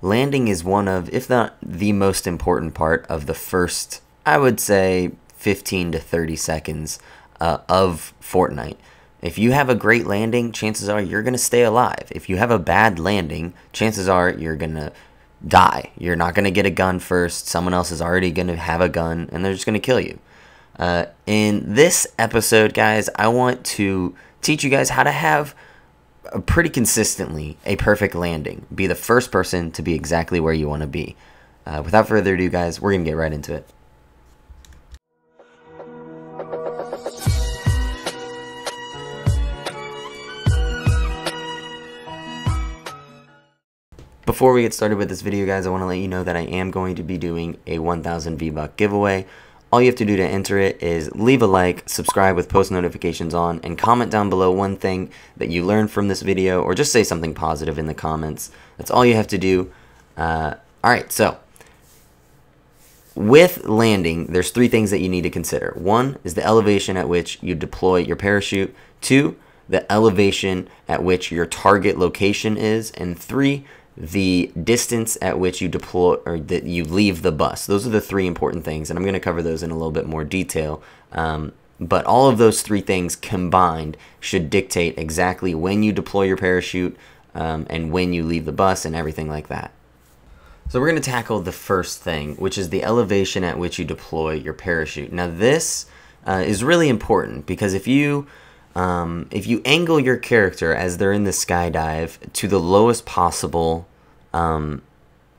landing is one of, if not the most important part of the first, I would say, 15 to 30 seconds of Fortnite. If you have a great landing, chances are you're going to stay alive. If you have a bad landing, chances are you're going to die. You're not going to get a gun first. Someone else is already going to have a gun, and they're just going to kill you. In this episode, guys, I want to teach you guys how to have pretty consistently a perfect landing. Be the first person to be exactly where you want to be. Without further ado, guys, we're going to get right into it. Before we get started with this video, guys, I want to let you know that I am going to be doing a 1,000 V-Buck giveaway. All you have to do to enter it is leave a like, subscribe with post notifications on, and comment down below one thing that you learned from this video, or just say something positive in the comments. That's all you have to do. Alright, so with landing, there's three things that you need to consider. One is the elevation at which you deploy your parachute. Two, the elevation at which your target location is. And three, the distance at which you deploy or that you leave the bus. Those are the three important things, and I'm going to cover those in a little bit more detail. But all of those three things combined should dictate exactly when you deploy your parachute and when you leave the bus and everything like that. So we're going to tackle the first thing, which is the elevation at which you deploy your parachute. Now this is really important because if you angle your character as they're in the skydive to the lowest possible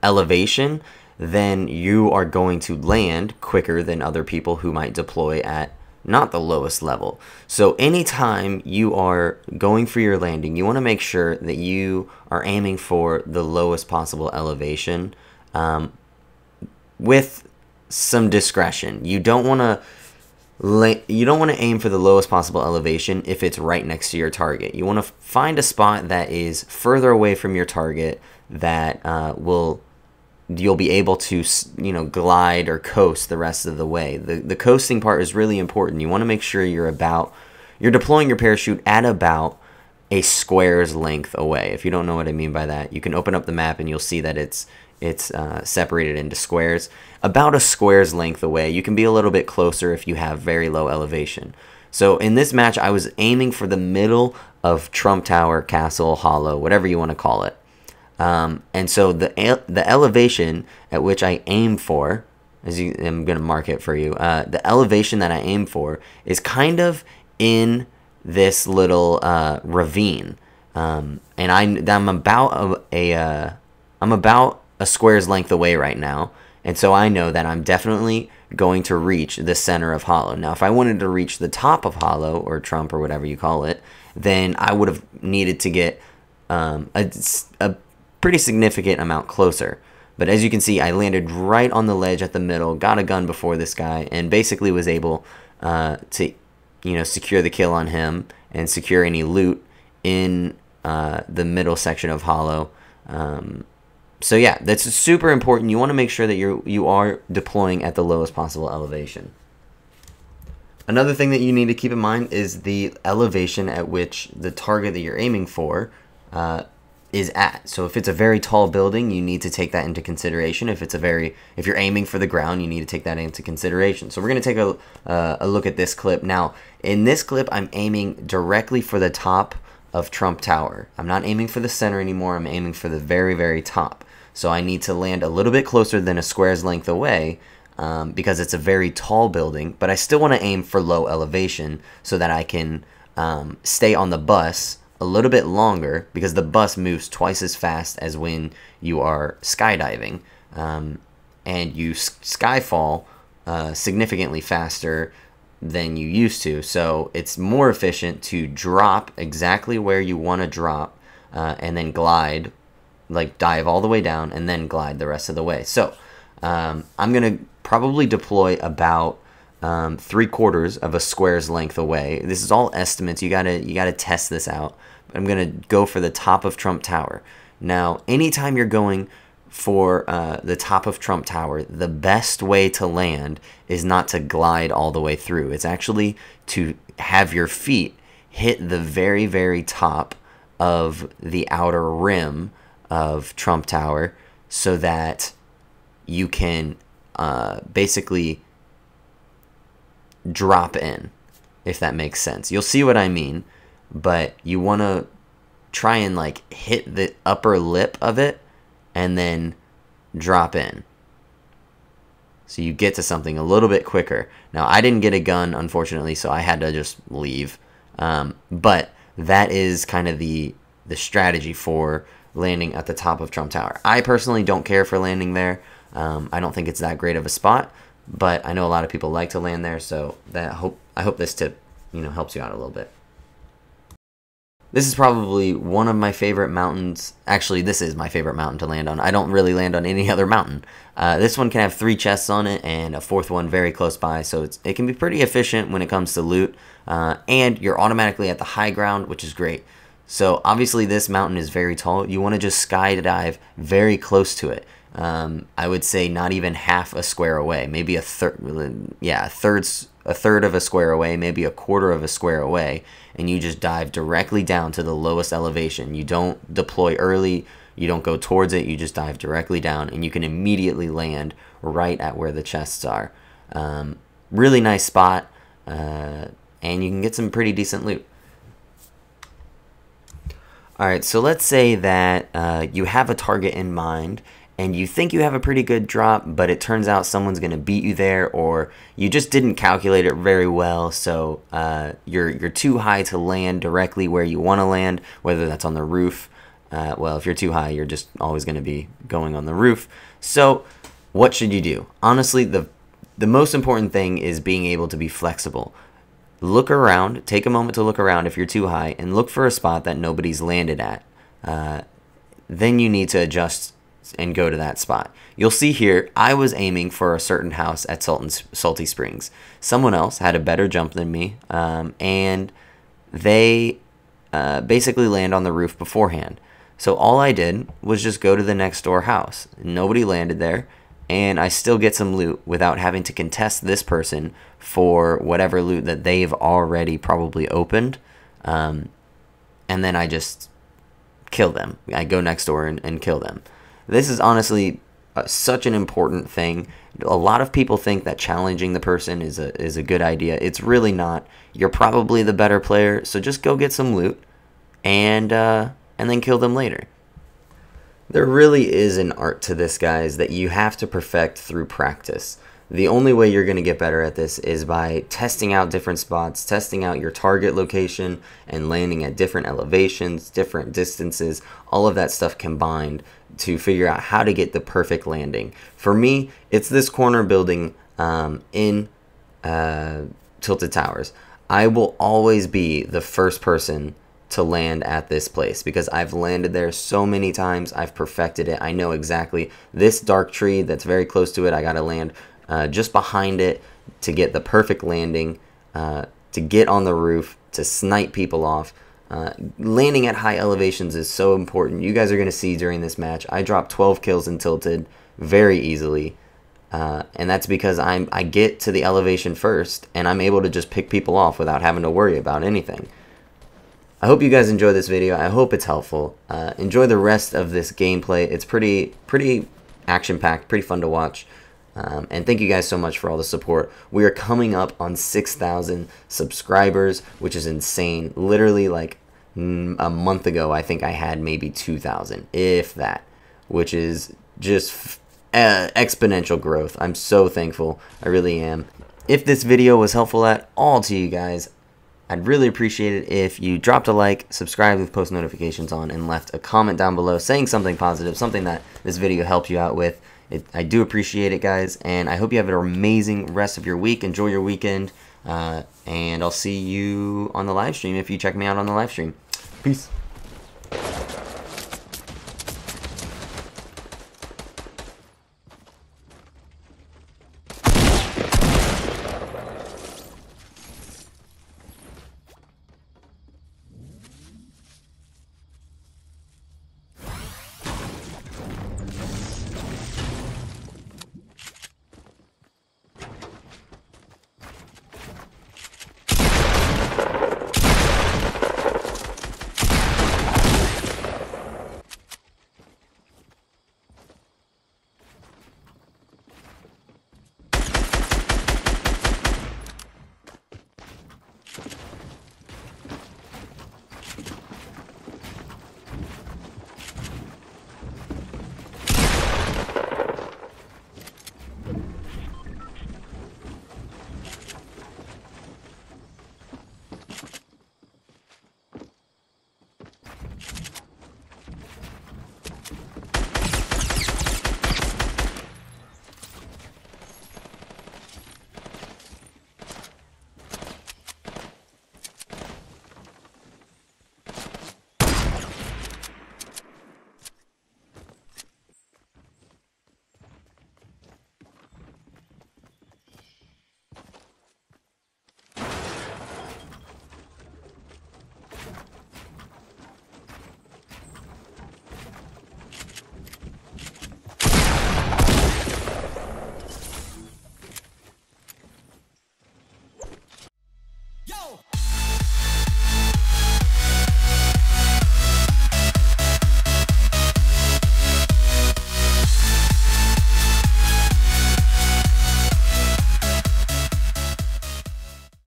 elevation, then you are going to land quicker than other people who might deploy at not the lowest level. So anytime you are going for your landing, you want to make sure that you are aiming for the lowest possible elevation with some discretion. You don't want to aim for the lowest possible elevation if it's right next to your target. You want to find a spot that is further away from your target that you'll be able to, glide or coast the rest of the way. The coasting part is really important. You want to make sure you're deploying your parachute at about a square's length away. If you don't know what I mean by that, you can open up the map and you'll see that it's separated into squares. About a square's length away. You can be a little bit closer if you have very low elevation. So in this match, I was aiming for the middle of Trump Tower, Castle, Hollow, whatever you want to call it. And so the elevation at which I aim for, I'm going to mark it for you, the elevation that I aim for is kind of in this little ravine. And I'm about a square's length away right now, and so I know that I'm definitely going to reach the center of Hollow. Now, if I wanted to reach the top of Hollow, or Trump, or whatever you call it, then I would have needed to get a pretty significant amount closer. But as you can see, I landed right on the ledge at the middle, got a gun before this guy, and basically was able to secure the kill on him and secure any loot in the middle section of Hollow. So yeah, that's super important. You want to make sure that you are deploying at the lowest possible elevation. Another thing that you need to keep in mind is the elevation at which the target that you're aiming for is at. So if it's a very tall building, you need to take that into consideration. If you're aiming for the ground, you need to take that into consideration. So we're going to take a look at this clip. Now, in this clip, I'm aiming directly for the top of Trump Tower. I'm not aiming for the center anymore. I'm aiming for the very, very top. So I need to land a little bit closer than a square's length away because it's a very tall building, but I still want to aim for low elevation so that I can stay on the bus a little bit longer, because the bus moves twice as fast as when you are skydiving, and you skyfall significantly faster than you used to. So it's more efficient to drop exactly where you want to drop and then glide, like dive all the way down and then glide the rest of the way. So I'm going to probably deploy about 3/4 of a square's length away. This is all estimates. You gotta test this out. But I'm gonna go for the top of Trump Tower. Now, anytime you're going for the top of Trump Tower, the best way to land is not to glide all the way through. It's actually to have your feet hit the very, very top of the outer rim of Trump Tower so that you can basically drop in, if that makes sense. You'll see what I mean, but you want to try and like hit the upper lip of it and then drop in, so you get to something a little bit quicker. Now, I didn't get a gun, unfortunately, so I had to just leave. But that is kind of the strategy for landing at the top of Trump Tower. I personally don't care for landing there. I don't think it's that great of a spot, but I know a lot of people like to land there, so I hope this tip, helps you out a little bit. This is probably one of my favorite mountains. Actually, this is my favorite mountain to land on. I don't really land on any other mountain. This one can have 3 chests on it and a 4th one very close by, so it can be pretty efficient when it comes to loot. And you're automatically at the high ground, which is great. So obviously this mountain is very tall. You want to just skydive very close to it. I would say not even half a square away, maybe a third. Yeah, a third of a square away, maybe a quarter of a square away, and you just dive directly down to the lowest elevation. You don't deploy early, you don't go towards it, you just dive directly down, and you can immediately land right at where the chests are. Really nice spot, and you can get some pretty decent loot. Alright, so let's say that you have a target in mind, and you think you have a pretty good drop, but it turns out someone's going to beat you there, or you just didn't calculate it very well, so you're too high to land directly where you want to land, whether that's on the roof. Well, if you're too high, you're just always going to be going on the roof. So what should you do? Honestly, the most important thing is being able to be flexible. Look around, take a moment to look around if you're too high, and look for a spot that nobody's landed at. Then you need to adjust and go to that spot. You'll see here, I was aiming for a certain house at Salty Springs. Someone else had a better jump than me, and they basically land on the roof beforehand. So all I did was just go to the next door house. Nobody landed there, and I still get some loot without having to contest this person for whatever loot that they've already probably opened. And then I just kill them. I go next door and kill them. This is honestly such an important thing. A lot of people think that challenging the person is a good idea. It's really not. You're probably the better player, so just go get some loot and then kill them later. There really is an art to this, guys, that you have to perfect through practice. The only way you're going to get better at this is by testing out different spots, testing out your target location, and landing at different elevations, different distances, all of that stuff combined to figure out how to get the perfect landing. For me, it's this corner building in Tilted Towers. I will always be the first person to land at this place because I've landed there so many times. I've perfected it. I know exactly this dark tree that's very close to it. I got to land just behind it to get the perfect landing, to get on the roof, to snipe people off. Landing at high elevations is so important. You guys are going to see during this match, I dropped 12 kills in Tilted very easily. And that's because I get to the elevation first, and I'm able to just pick people off without having to worry about anything. I hope you guys enjoy this video. I hope it's helpful. Enjoy the rest of this gameplay. It's pretty action-packed, pretty fun to watch. And thank you guys so much for all the support. We are coming up on 6,000 subscribers, which is insane. Literally, like a month ago, I think I had maybe 2,000, if that, which is just exponential growth. I'm so thankful. I really am. If this video was helpful at all to you guys, I'd really appreciate it if you dropped a like, subscribed with post notifications on, and left a comment down below saying something positive, something that this video helped you out with. I do appreciate it, guys, and I hope you have an amazing rest of your week. Enjoy your weekend, and I'll see you on the live stream if you check me out on the live stream. Peace.